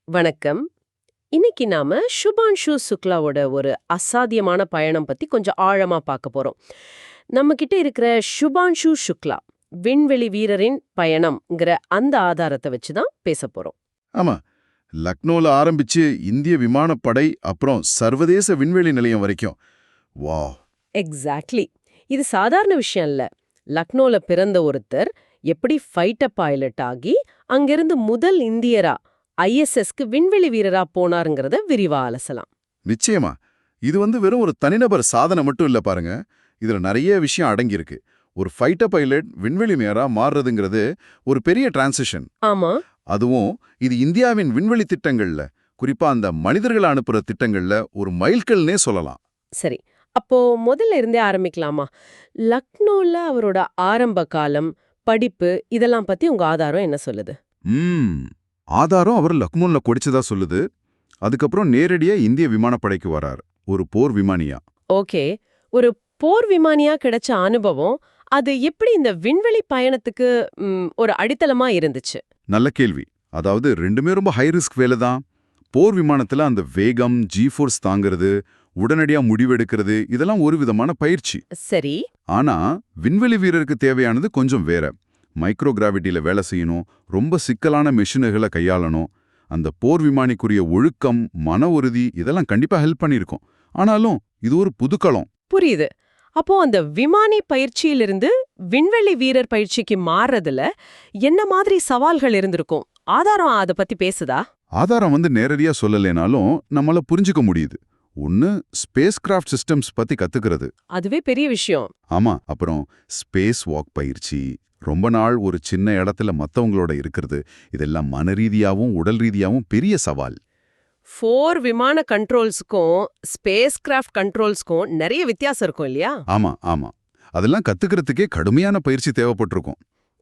வணக்கம். இன்னைக்கு நாம சுபான்ஷு சுக்லாவோட ஒரு அசாத்தியமான பயணம் பத்தி கொஞ்சம் ஆழமா பார்க்க போறோம். நம்ம கிட்ட இருக்கிற சுபான்ஷு சுக்லா விண்வெளி வீரரின் பயணம்ங்கிற அந்த ஆதாரத்தை வச்சு தான் பேச போறோம். ஆமா. லக்னோல ஆரம்பிச்சு இந்திய விமானப்படை அப்புறம் சர்வதேச விண்வெளி நிலையம் வரைக்கும். வாவ். எக்ஸாக்ட்லி. இது சாதாரண விஷயம் இல்ல. லக்னோல பிறந்த ஒருத்தர் எப்படி ஃபைட்டர் பைலட் ஆகி அங்கிருந்து முதல் இந்தியரா ஐஎஸ்எஸ்க்கு விண்வெளி வீரரா போனாருங்கிறத விரிவா அலசலாம். நிச்சயமா. இது வெறும் ஒரு தனிநபர் சாதனை மட்டும் இல்ல பாருங்க. இதுல நிறைய விஷயம் அடங்கியிருக்கு. ஒரு ஃபைட்டர் பைலட் விண்வெளி மேயரா மாறுறதுங்கிறது ஒரு பெரிய டிரான்சிஷன். ஆமா. அதுவும் இது இந்தியாவின் விண்வெளி திட்டங்கள்ல, குறிப்பா அந்த மனிதர்களை அனுப்புற திட்டங்கள்ல ஒரு மைல்கல்னே சொல்லலாம். சரி. அப்போ முதல்ல இருந்தே ஆரம்பிக்கலாமா? லக்னோல அவரோட ஆரம்ப காலம், படிப்பு இதெல்லாம் பத்தி உங்க ஆதாரம் என்ன சொல்லுது? ஆதாரம் அவர் லக்னோல கொடிச்சதா சொல்லுது. அதுக்கப்புறம் நேரடியா இந்திய விமானப்படைக்கு வரார், ஒரு போர் விமானியா. ஓகே. ஒரு போர் விமானியா கிடைச்ச அனுபவம் அது எப்படி இந்த விண்வெளி பயணத்துக்கு ஒரு அடித்தளமா இருந்துச்சு? நல்ல கேள்வி. அதாவது ரெண்டுமே ரொம்ப ஹை ரிஸ்க் வேலை தான். போர் விமானத்துல அந்த வேகம், ஜி-ஃபோர்ஸ் தாங்கிறது, உடனடியா முடிவெடுக்கிறது இதெல்லாம் ஒரு விதமான பயிற்சி. சரி. ஆனா விண்வெளி வீரருக்கு தேவையானது கொஞ்சம் வேற. மைக்ரோ கிராவிட்டியில வேலை செய்யணும், ரொம்ப சிக்கலான மெஷின்களை கையாளணும். அந்த போர் விமானிக்குரிய ஒழுக்கம், மன உறுதி இதெல்லாம் கண்டிப்பா ஹெல்ப் பண்ணியிருக்கும். ஆனாலும் இது ஒரு புதுக்களம். புரியுது. அப்போ அந்த விமானி பயிற்சியிலிருந்து விண்வெளி வீரர் பயிற்சிக்கு மாறுறதுல என்ன மாதிரி சவால்கள் இருந்திருக்கும்? ஆதாரம் அத பத்தி பேசுதா? ஆதாரம் நேரடியா சொல்லலைனாலும் நம்மள புரிஞ்சுக்க முடியுது. ஒன்னு ஸ்பேஸ் கிராஃப்ட் சிஸ்டம்ஸ் பத்தி கத்துக்கிறது. அதுவே பெரிய விஷயம். ஆமா. அப்புறம் ஸ்பேஸ் வாக் பயிற்சி, ரொம்ப நாள் ஒரு சின்ன இடத்துல மத்தவங்களோட இருக்கிறது, இதெல்லாம் மன ரீதியாவும் உடல் ரீதியாவும் பெரிய சவால். 4 விமான கண்ட்ரோல்ஸ்க்கும் ஸ்பேஸ் கிராஃப்ட் கண்ட்ரோல்ஸ்க்கும் நிறைய வித்தியாசம் இருக்கும் இல்லையா? ஆமா ஆமா. அதெல்லாம் கத்துக்கிறதுக்கே கடுமையான பயிற்சி தேவைப்பட்டிருக்கும்.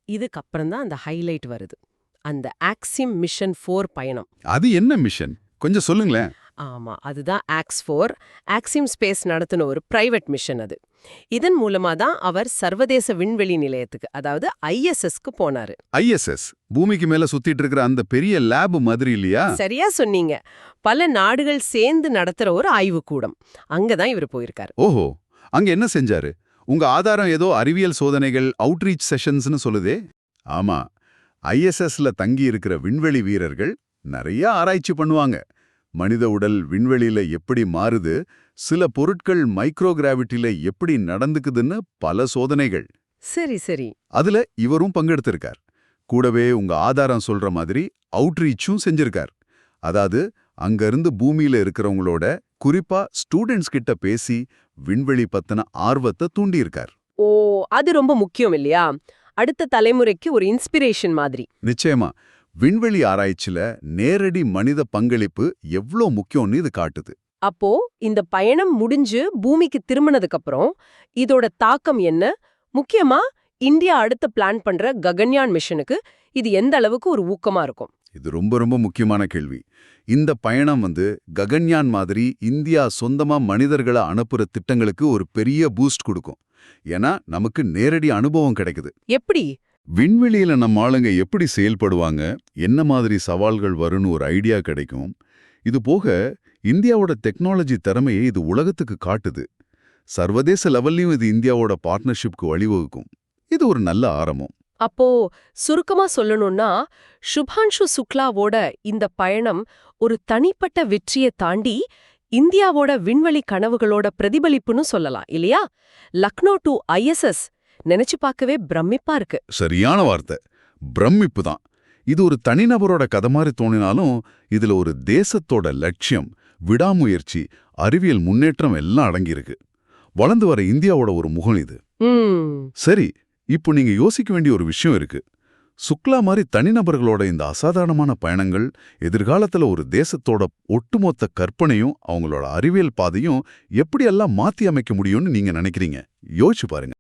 இதுக்கப்புறம் தான் அந்த ஹைலைட் வருது. அந்த ஆக்சிம் மிஷன் 4 பயணம். அது என்ன மிஷன்? கொஞ்சம் சொல்லுங்களேன். ஆமா, அதுதான் ஆக்ஸ்-4. ஆக்சிம் ஸ்பேஸ் நடத்தின ஒரு பிரைவேட் மிஷன் அது. இதன் மூலமா தான் அவர் சர்வதேச விண்வெளி நிலையத்துக்கு, அதாவது ஐஎஸ்எஸ்க்கு போனாரு. ஐஎஸ்எஸ் பூமிக்கு மேல சுத்திட்டு இருக்கிற அந்த பெரிய லேப் மாதிரி இல்லையா? சரியா சொன்னீங்க. பல நாடுகள் சேர்ந்து நடத்துற ஒரு ஆய்வுக்கூடம். அங்கதான் இவர் போயிருக்காரு. ஓஹோ. அங்க என்ன செஞ்சாரு? உங்க ஆதாரம் ஏதோ அறிவியல் சோதனைகள், அவுட்ரீச் செஷன்ஸ்னு சொல்லுதே. ஆமா. ஐஎஸ்எஸ்ல தங்கி இருக்கிற விண்வெளி வீரர்கள் நிறைய ஆராய்ச்சி பண்ணுவாங்க. மனித உடல் விண்வெளியில எப்படி மாறுது, சில பொருட்கள் மைக்ரோ கிராவிட்டில எப்படி நடந்துக்குதுன்னு பல சோதனைகள். சரி சரி. அதுல இவரும் பங்கெடுத்திருக்கார். கூடவே உங்க ஆதாரம் சொல்ற மாதிரி அவுட்ரீச்சும் செஞ்சிருக்கார். அதாவது அங்கிருந்து பூமியில இருக்கிறவங்களோட, குறிப்பா ஸ்டூடெண்ட்ஸ் கிட்ட பேசி விண்வெளி பத்தின ஆர்வத்தை தூண்டியிருக்கார். ஓ, அது ரொம்ப முக்கியம் இல்லையா? அடுத்த தலைமுறைக்கு ஒரு இன்ஸ்பிரேஷன் மாதிரி. நிச்சயமா. விண்வெளி ஆராய்ச்சியில நேரடி மனித பங்களிப்பு எவ்ளோ முக்கியம்னு இது காட்டுது. அப்போ இந்த பயணம் முடிஞ்சு பூமிக்கு திரும்பினதுக்கு அப்புறம் இதோட தாக்கம் என்ன? முக்கியமா இந்தியா அடுத்த பிளான் பண்ற ககன்யான் மிஷனுக்கு இது எந்த அளவுக்கு ஒரு ஊக்கமா இருக்கும்? இது ரொம்ப ரொம்ப முக்கியமான கேள்வி. இந்த பயணம் ககன்யான் மாதிரி இந்தியா சொந்தமா மனிதர்களை அனுப்புற திட்டங்களுக்கு ஒரு பெரிய பூஸ்ட் கொடுக்கும். ஏன்னா நமக்கு நேரடி அனுபவம் கிடைக்குது. எப்படி? விண்வெளியில நம்ம ஆளுங்க எப்படி செயல்படுவாங்க, என்ன மாதிரி சவால்கள் வரும்னு ஒரு ஐடியா கிடைக்கும். இது போக இந்தியாவோட டெக்னாலஜி திறமையை இது உலகத்துக்கு காட்டுது. சர்வதேச லெவல்லையும் இது இந்தியாவோட பார்ட்னர்ஷிப்க்கு வழிவகுக்கும். இது ஒரு நல்ல ஆரம்பம். அப்போ சுருக்கமா சொல்லணும்னா, சுபான்ஷு சுக்லாவோட இந்த பயணம் ஒரு தனிப்பட்ட வெற்றியை தாண்டி இந்தியாவோட விண்வெளி கனவுகளோட பிரதிபலிப்புன்னு சொல்லலாம் இல்லையா? லக்னோ டு ஐஎஸ்எஸ் நினைச்சு பார்க்கவே பிரமிப்பா இருக்கு. சரியான வார்த்தை. பிரமிப்பு தான். இது ஒரு தனிநபரோட கதை மாதிரி தோணினாலும் இதுல ஒரு தேசத்தோட லட்சியம், விடாமுயற்சி, அறிவியல் முன்னேற்றம் எல்லாம் அடங்கியிருக்கு. வளர்ந்து வர இந்தியாவோட ஒரு முகம் இது. சரி, இப்போ நீங்க யோசிக்க வேண்டிய ஒரு விஷயம் இருக்கு. சுக்லா மாதிரி தனிநபர்களோட இந்த அசாதாரணமான பயணங்கள் எதிர்காலத்துல ஒரு தேசத்தோட ஒட்டுமொத்த கற்பனையும் அவங்களோட அறிவியல் பாதையும் எப்படியெல்லாம் மாத்தி அமைக்க முடியும்னு நீங்க நினைக்கிறீங்க? யோசிச்சு பாருங்க.